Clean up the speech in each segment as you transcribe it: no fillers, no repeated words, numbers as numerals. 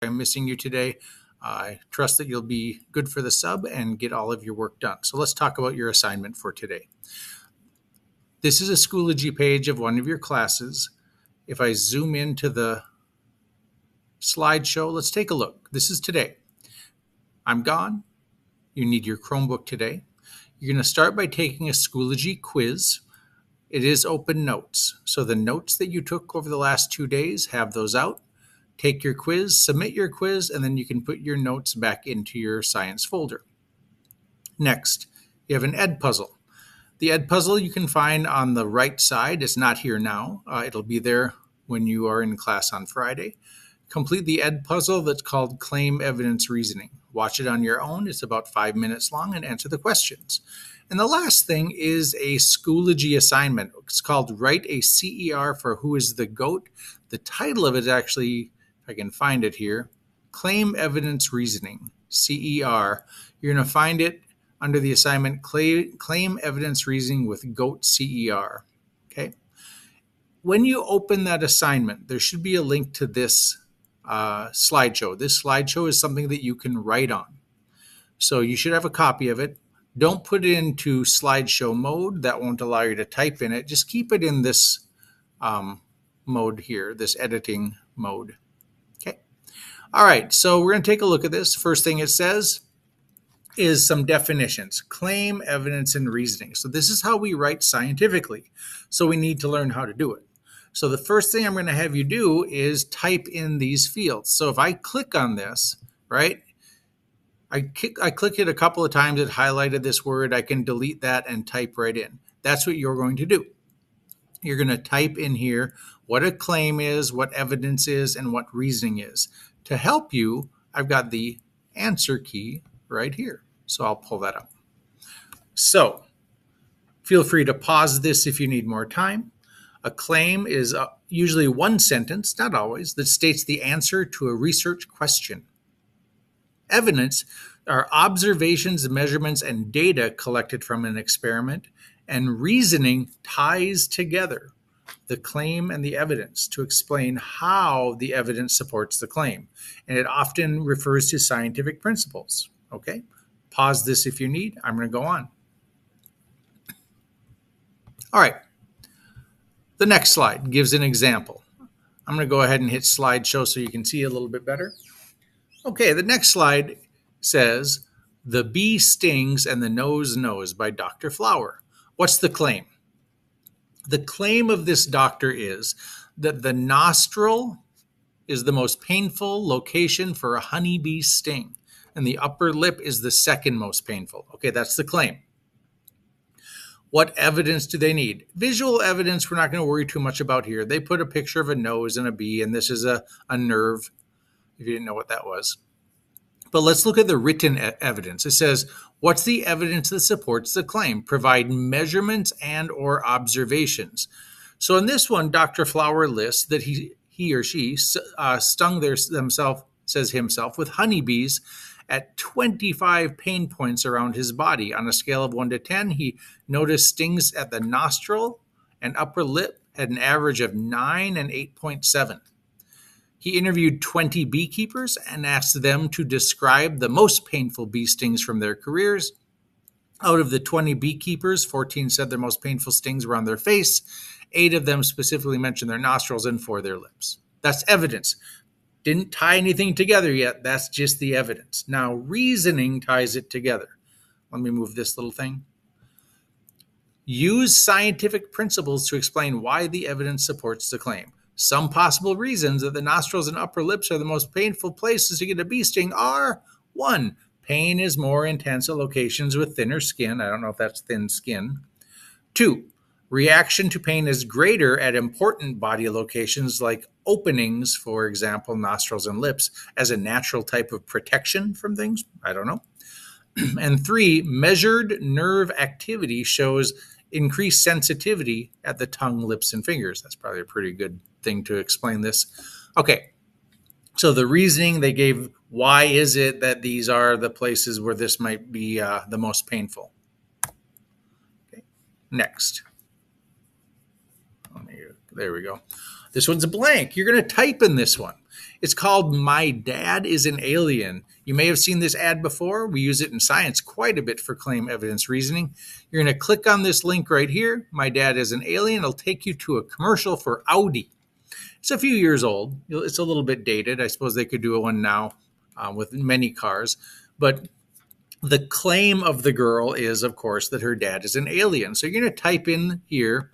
I'm missing you today. I trust that you'll be good for the sub and get all of your work done. So let's talk about your assignment for today. This is a Schoology page of one of your classes. If I zoom into the slideshow, let's take a look. This is today. I'm gone. You need your Chromebook today. You're going to start by taking a Schoology quiz. It is open notes. So the notes that you took over the last 2 days, have those out. Take your quiz, submit your quiz, and then you can put your notes back into your science folder. Next, you have an ed puzzle. The ed puzzle you can find on the right side. It's not here now. It'll be there when you are in class on Friday. Complete the ed puzzle that's called Claim Evidence Reasoning. Watch it on your own. It's about 5 minutes long and answer the questions. And the last thing is a Schoology assignment. It's called Write a CER for Who is the GOAT. The title of it is actually, if I can find it here, Claim Evidence Reasoning, CER. You're going to find it under the assignment Claim Evidence Reasoning with GOAT CER. Okay. When you open that assignment, there should be a link to this slideshow. This slideshow is something that you can write on. So you should have a copy of it. Don't put it into slideshow mode. That won't allow you to type in it. Just keep it in this mode here, this editing mode. Okay. All right. So we're going to take a look at this. First thing it says is some definitions: claim, evidence, and reasoning. So this is how we write scientifically. So we need to learn how to do it. So the first thing I'm going to have you do is type in these fields. So if I click on this, right, I click it a couple of times, it highlighted this word. I can delete that and type right in. That's what you're going to do. You're going to type in here what a claim is, what evidence is, and what reasoning is. To help you, I've got the answer key right here. So I'll pull that up. So feel free to pause this if you need more time. A claim is usually one sentence, not always, that states the answer to a research question. Evidence are observations, measurements, and data collected from an experiment, and reasoning ties together the claim and the evidence to explain how the evidence supports the claim. And it often refers to scientific principles. Okay, pause this if you need. I'm going to go on. All right. The next slide gives an example. I'm going to go ahead and hit slideshow so you can see a little bit better. Okay, the next slide says, "The bee stings and the nose knows" by Dr. Flower. What's the claim? The claim of this doctor is that the nostril is the most painful location for a honeybee sting, and the upper lip is the second most painful. Okay, that's the claim. What evidence do they need? Visual evidence we're not going to worry too much about here. They put a picture of a nose and a bee, and this is a nerve, if you didn't know what that was. But let's look at the written evidence. It says, what's the evidence that supports the claim? Provide measurements and or observations. So in this one, Dr. Flower lists that he or she stung himself with honeybees at 25 pain points around his body. On a scale of 1 to 10, he noticed stings at the nostril and upper lip had an average of 9 and 8.7. He interviewed 20 beekeepers and asked them to describe the most painful bee stings from their careers. Out of the 20 beekeepers, 14 said their most painful stings were on their face. 8 of them specifically mentioned their nostrils and 4 their lips. That's evidence. Didn't tie anything together yet. That's just the evidence. Now, reasoning ties it together. Let me move this little thing. Use scientific principles to explain why the evidence supports the claim. Some possible reasons that the nostrils and upper lips are the most painful places to get a bee sting are: 1, pain is more intense at locations with thinner skin. I don't know if that's thin skin. 2, reaction to pain is greater at important body locations like openings, for example, nostrils and lips, as a natural type of protection from things. I don't know. And 3, measured nerve activity shows increased sensitivity at the tongue, lips, and fingers. That's probably a pretty good thing to explain this. Okay, so the reasoning they gave, why is it that these are the places where this might be the most painful? Okay, next. There we go. This one's a blank. You're going to type in this one. It's called My Dad is an Alien. You may have seen this ad before. We use it in science quite a bit for claim evidence reasoning. You're going to click on this link right here, My Dad is an Alien. It'll take you to a commercial for Audi. It's a few years old. It's a little bit dated. I suppose they could do one now with many cars. But the claim of the girl is, of course, that her dad is an alien. So you're going to type in here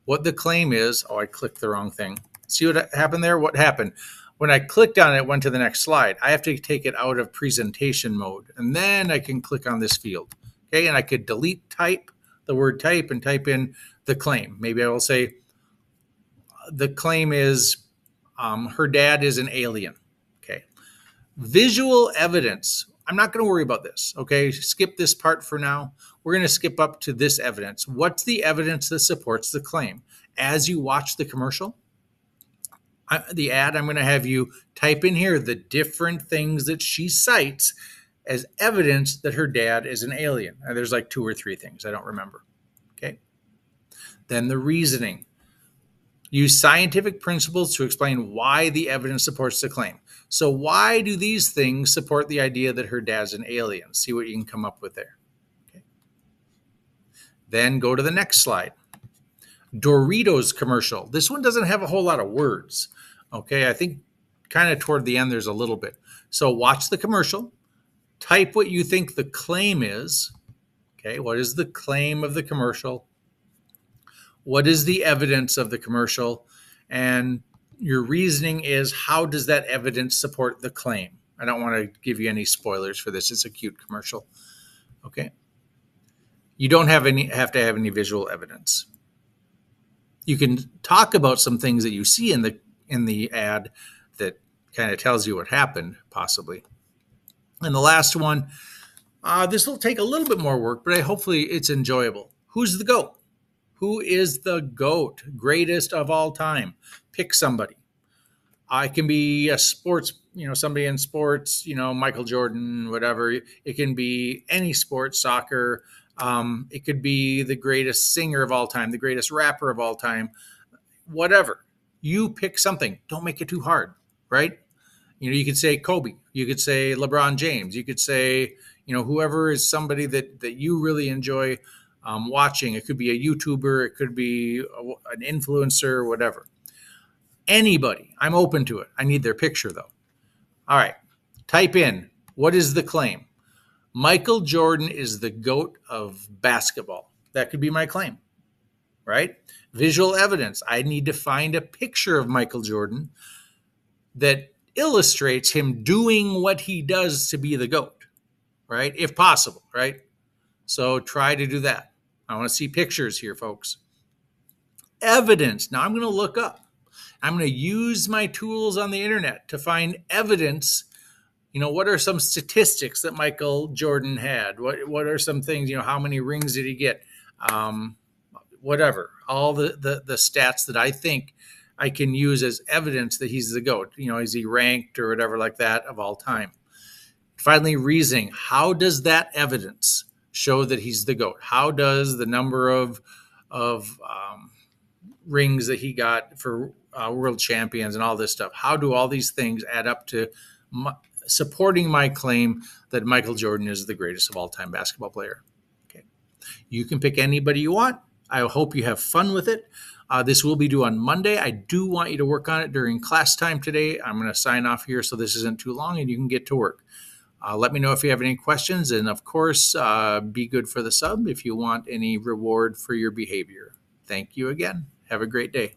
what the claim is. Oh, I clicked the wrong thing. See what happened there? What happened? When I clicked on it, it went to the next slide. I have to take it out of presentation mode, and then I can click on this field. Okay, and I could delete the word type, and type in the claim. Maybe I will say the claim is her dad is an alien. Okay. Visual evidence. I'm not going to worry about this. Okay. Skip this part for now. We're going to skip up to this evidence. What's the evidence that supports the claim? As you watch the commercial, the ad, I'm going to have you type in here the different things that she cites as evidence that her dad is an alien. There's like 2 or 3 things. I don't remember. Okay. Then the reasoning. Use scientific principles to explain why the evidence supports the claim. So why do these things support the idea that her dad's an alien? See what you can come up with there. Okay. Then go to the next slide. Doritos commercial. This one doesn't have a whole lot of words. Okay, I think kind of toward the end there's a little bit. So watch the commercial. Type what you think the claim is. Okay, what is the claim of the commercial? What is the evidence of the commercial? And your reasoning is, how does that evidence support the claim? I don't want to give you any spoilers for this. It's a cute commercial. Okay. You don't have to have any visual evidence. You can talk about some things that you see in the ad that kind of tells you what happened, possibly. And the last one, this will take a little bit more work, but hopefully it's enjoyable. Who's the GOAT? Who is the GOAT? Greatest of all time. Pick somebody. It can be a sports, somebody in sports, Michael Jordan, whatever. It can be any sport, soccer. It could be the greatest singer of all time, the greatest rapper of all time, whatever. You pick something. Don't make it too hard, right? You could say Kobe. You could say LeBron James. You could say, whoever is somebody that you really enjoy watching. It could be a YouTuber. It could be an influencer, whatever. Anybody. I'm open to it. I need their picture, though. All right. Type in, what is the claim? Michael Jordan is the GOAT of basketball. That could be my claim, right? Visual evidence. I need to find a picture of Michael Jordan that illustrates him doing what he does to be the GOAT, right? If possible, right? So try to do that. I want to see pictures here, folks. Evidence. Now I'm going to look up. I'm going to use my tools on the internet to find evidence. What are some statistics that Michael Jordan had? What are some things, how many rings did he get? Whatever. All the stats that I think I can use as evidence that he's the GOAT. Is he ranked or whatever like that of all time? Finally, reasoning. How does that evidence show that he's the GOAT? How does the number of rings that he got for world champions and all this stuff, how do all these things add up to supporting my claim that Michael Jordan is the greatest of all time basketball player? Okay. You can pick anybody you want. I hope you have fun with it. This will be due on Monday. I do want you to work on it during class time today. I'm going to sign off here so this isn't too long and you can get to work. Let me know if you have any questions. And of course, be good for the sub if you want any reward for your behavior. Thank you again. Have a great day.